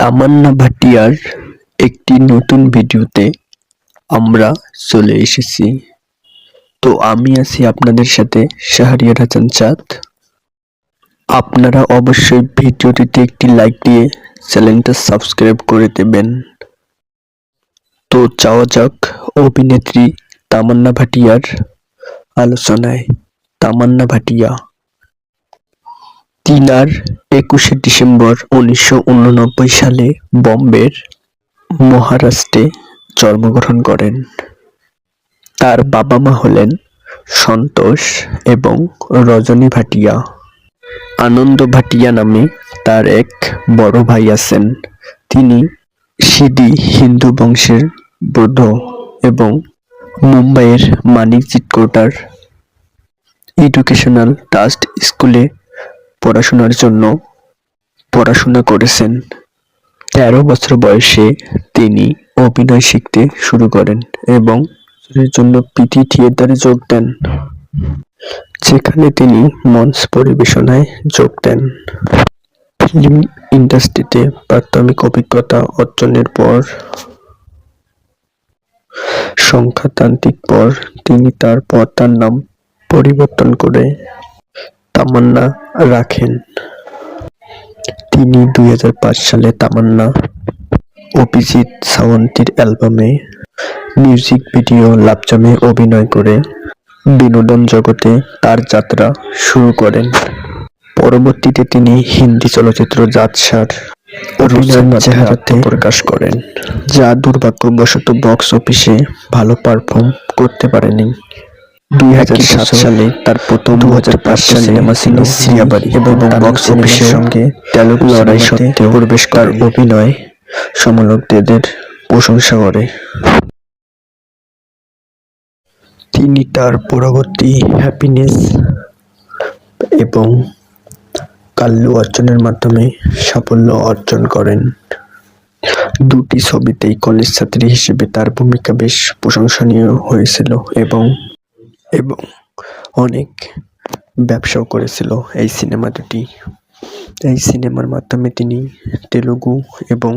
তামান্না ভাটিয়ার একটি নতুন ভিডিওতে আমরা চলে এসেছি। তো আমি আছি আপনাদের সাথে শাহরিয়ার হাসান চাঁদ। আপনারা অবশ্যই ভিডিওটিতে একটি লাইক দিয়ে চ্যানেলটা সাবস্ক্রাইব করে দেবেন। তো যাওয়া যাক অভিনেত্রী তামান্না ভাটিয়ার আলোচনায়। তামান্না ভাটিয়া 3 আর 21শে ডিসেম্বর 1989 সালে বোম্বের মহারাষ্ট্রে জন্মগ্রহণ করেন। তার বাবা-মা হলেন সন্তোষ এবং রজনী ভাটিয়া। আনন্দ ভাটিয়া নামে তার এক বড় ভাই আছেন। তিনি সিধি হিন্দু বংশের বৌদ্ধ এবং মুম্বাইয়ের মানিক চিৎকোটার এডুকেশনাল ট্রাস্ট স্কুলে পড়াশোনার জন্য পড়াশোনা করেছেন। 13 বছর বয়সে তিনি অভিনয় শিখতে শুরু করেন এবং এর জন্য পিটি থিয়েটারে যোগ দেন, যেখানে তিনি মঞ্চ পরিবেশনায় যোগ দেন। ফিল্ম ইন্ডাস্ট্রিতে প্রাথমিক অভিজ্ঞতা অর্জনের পর সংখ্যাতান্ত্রিক পর তিনি তার পর্দার নাম পরিবর্তন করে তামান্না রাখেন। তিনি 2005 সালে তামান্না অভিজিৎ সাওয়ন্তের অ্যালবামে মিউজিক ভিডিও লাভজামে অভিনয় করে বিনোদন জগতে তার যাত্রা শুরু করেন। পরবর্তীতে তিনি হিন্দি চলচ্চিত্র জাতসার অভিনয়ের চেহারাতে প্রকাশ করেন, যা দুর্ভাগ্যবশত বক্স অফিসে ভালো পারফর্ম করতে পারেনি। 2007 সালে তার প্রথম 2005 সালে সিনেমা ছিল সিয়াবাড়ি এবং বক্স অফিসের সঙ্গে তেলুগু লড়াই সত্ত্বেও প্রবেশ তার অভিনয় সমালোচকদের প্রশংসা করে। তিনি তার পরবর্তী হ্যাপিনেস এবং কাল্লু অর্জনের মাধ্যমে সাফল্য অর্জন করেন। দুটি ছবিতেই কলেজ ছাত্রী হিসেবে তার ভূমিকা বেশ প্রশংসনীয় হয়েছিল এবং অনেক ব্যবসাও করেছিল এই সিনেমা দুটি। এই সিনেমার মাধ্যমে তিনি তেলুগু এবং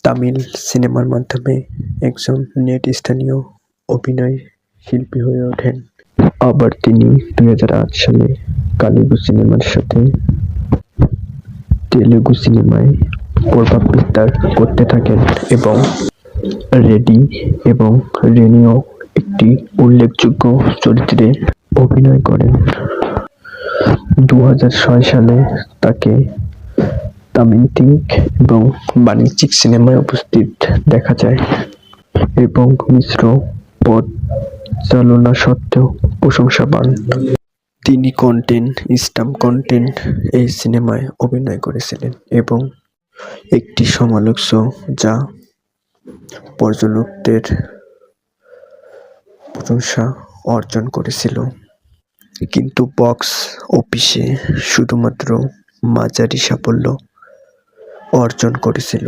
তামিল সিনেমার মাধ্যমে একজন নেতৃস্থানীয় অভিনয় শিল্পী হয়ে ওঠেন। আবার তিনি 2008 সালে কালীবু সিনেমার সাথে তেলুগু সিনেমায় প্রভাব বিস্তার করতে থাকেন এবং রেডি এবং রেনিও একটি উল্লেখযোগ্য চরিত্রে অভিনয় করেন। 2006 সালে তাকে তামিলথিঙ্ক এবং বাণিজ্যিক সিনেমায় উপস্থিত দেখা যায় এবং মিশ্র পরিচালনা সত্ত্বেও প্রশংসা পান। তিনি কন্টেন্ট স্টাম্প কন্টেন্ট এই সিনেমায় অভিনয় করেছিলেন এবং একটি সমালোচ্য যা পর্যটকদের প্রশংসা অর্জন করেছিল, কিন্তু বক্স অফিসে শুধুমাত্র মাঝারি সাফল্য অর্জন করেছিল।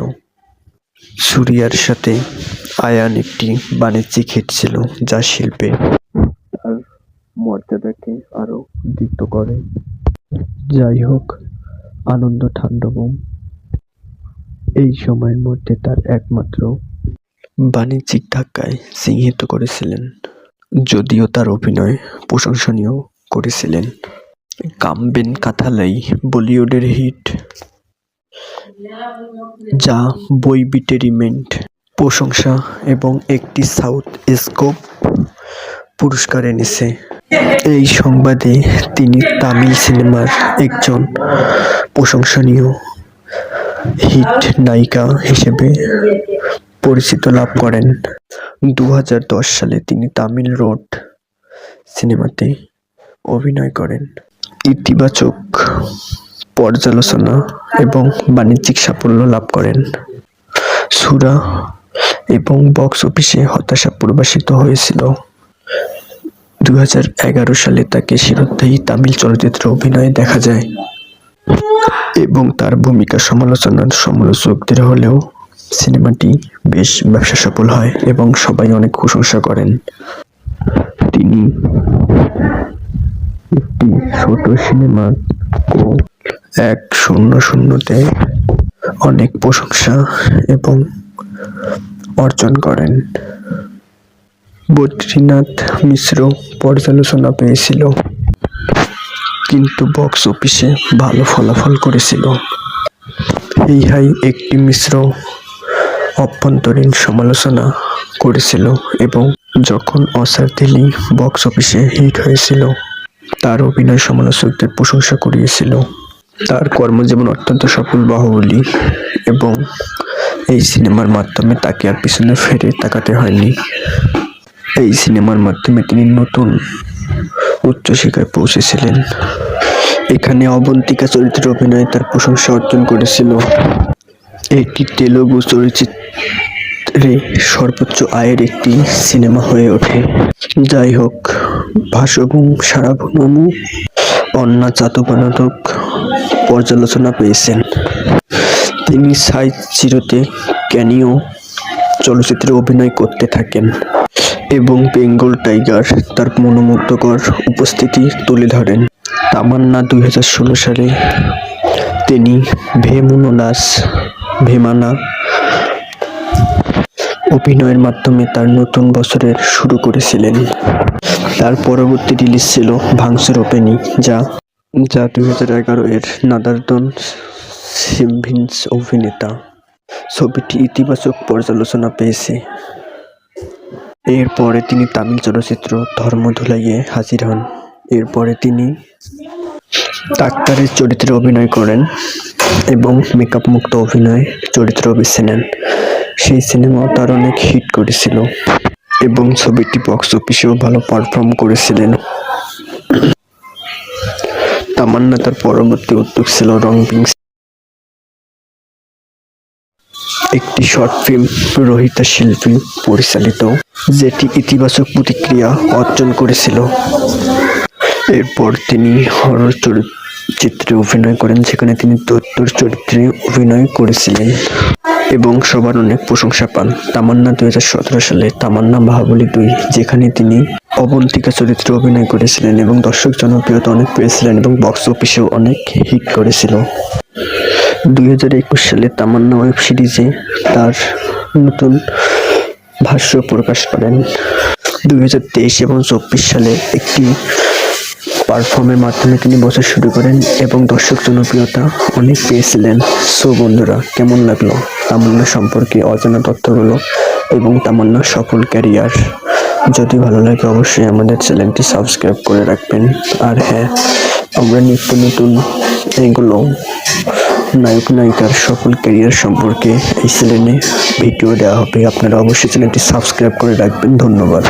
সুরিয়ার সাথে আয়ান একটি বাণিজ্যিক হিট ছিল, যা শিল্পে তার মর্যাদাকে আরো দৃঢ় করে। যাই হোক, আনন্দ তাণ্ডবম এই সময়ের মধ্যে তার একমাত্র বাণিজ্যিক ধাক্কায় চিহ্নিত করেছিলেন, যদিও তার অভিনয় প্রশংসনীয় করেছিলেন। কামবেন কাথালাই বলিউডের হিট, যা বইবিটেরিমেন্ট প্রশংসা এবং একটি সাউথ স্কোপ পুরস্কার এনেছে। এই সংবাদে তিনি তামিল সিনেমার একজন প্রশংসনীয় হিট নায়িকা হিসেবে পরিচিতি লাভ করেন। 2010 সালে তিনি তামিল রোড সিনেমাতে অভিনয় করেন। ইতিবাচক পর্যালোচনা এবং বাণিজ্যিক সাফল্য লাভ করেন। সুরা এবং বক্স অফিসে হতাশা প্রকাশিত হয়েছিল। 2011 সালে তাকে শিরোধারী তামিল চলচ্চিত্রে অভিনয়ে দেখা যায় এবং তার ভূমিকা সমালোচকদের হলেও সিনেমাটি বেশ ব্যবসা সফল হয় এবং সবাই অনেক প্রশংসা করেন। তিনি একটি ছোট সিনেমা 100 তে অনেক প্রশংসা এবং অর্জন করেন। বদ্রীনাথ মিশ্র পর্যালোচনা পেয়েছিল, কিন্তু বক্স অফিসে ভালো ফলাফল করেছিল। হেই হাই একটি মিশ্র অভ্যন্তরীণ সমালোচনা করেছিল এবং যখন অসার দিলি বক্স অফিসে হিট হয়েছিল, তার অভিনয় সমালোচকদের প্রশংসা কুড়িয়েছিল। তার কর্মজীবন অত্যন্ত সফল বাহুবলী, এবং এই সিনেমার মাধ্যমে তাকে আর পিছনে ফিরে তাকাতে হয়নি। এই সিনেমার মাধ্যমে তিনি নতুন উচ্চ শিখরে পৌঁছেছিলেন। এখানে অবন্তিকা চরিত্রে অভিনয়ে তার প্রশংসা অর্জন করেছিল। এটি তেলুগু চলচ্চিত্রে সর্বোচ্চ আয়ের একটি সিনেমা হয়ে ওঠে। যাই হোক, ভাসগুম সারাভনমু অন্না চাতুপানাতক পর্যালোচনা পেয়েছেন। তিনি সাই জিরোতে ক্যামিও চলচ্চিত্রে অভিনয় করতে থাকেন এবং বেঙ্গল টাইগার তার মনোমুগ্ধকর উপস্থিতি তুলে ধরেন। তামান্না 2016 সালে তিনি ভেমানা অভিনয়ের মাধ্যমে তার নতুন বছরের শুরু করেছিলেন। তার পরবর্তী রিলিজ ছিল ভাঙচুর ওপেনি, যা 2011 এর নাদারদন সিমভিন্স অভিনেতা। ছবিটি ইতিবাচক পর্যালোচনা পেয়েছে। এরপরে তিনি তামিল চলচ্চিত্র ধর্মধুলাইয়ে হাজির হন। এরপরে তিনি ডাক্তারের চরিত্রে অভিনয় করেন এবং মেকআপ মুক্ত অভিনয় চরিত্র বেছে নেন। সেই সিনেমাও তার অনেক হিট করেছিল এবং ছবিটি বক্স অফিসেও ভালো পারফর্ম করেছিলেন। তামান্না তার পরবর্তী উদ্যোগ ছিল রং বিং, একটি শর্ট ফিল্ম রোহিতা শিল্পী পরিচালিত, যেটি ইতিবাচক প্রতিক্রিয়া অর্জন করেছিল। এরপর তিনি হরর চলচ্চিত্রে অভিনয় করেন, যেখানে তিনি দৈত্যর চরিত্রে অভিনয় করেছিলেন এবং সবার অনেক প্রশংসা পান। তামান্না 2017 সালে তামান্না বাহুবলী 2, যেখানে তিনি অবন্তিকা চরিত্রে অভিনয় করেছিলেন এবং দর্শক জনপ্রিয়তা অনেক পেয়েছিলেন এবং বক্স অফিসেও অনেক হিট করেছিল। 2021 সালে তামান্না ওয়েব সিরিজে তার নতুন ভাষ্য প্রকাশ করেন। 2023 এবং 2024 সালে একটি পারফর্মের মাধ্যমে তিনি বছর শুরু করেন এবং দর্শক জনপ্রিয়তা অনেক পেয়েছিলেন। সো বন্ধুরা, কেমন লাগলো তামান্না সম্পর্কে অজানা তথ্যগুলো এবং তামান্নার সফল ক্যারিয়ার? যদি ভালো লাগে অবশ্যই আমাদের চ্যানেলটি সাবস্ক্রাইব করে রাখবেন। আর হ্যাঁ, আমরা নিত্য নতুন এগুলো নায়ক নায়িকার সফল ক্যারিয়ার সম্পর্কে এই চ্যানেলে ভিডিও দেওয়া হবে। আপনারা অবশ্যই চ্যানেলটি সাবস্ক্রাইব করে রাখবেন। ধন্যবাদ।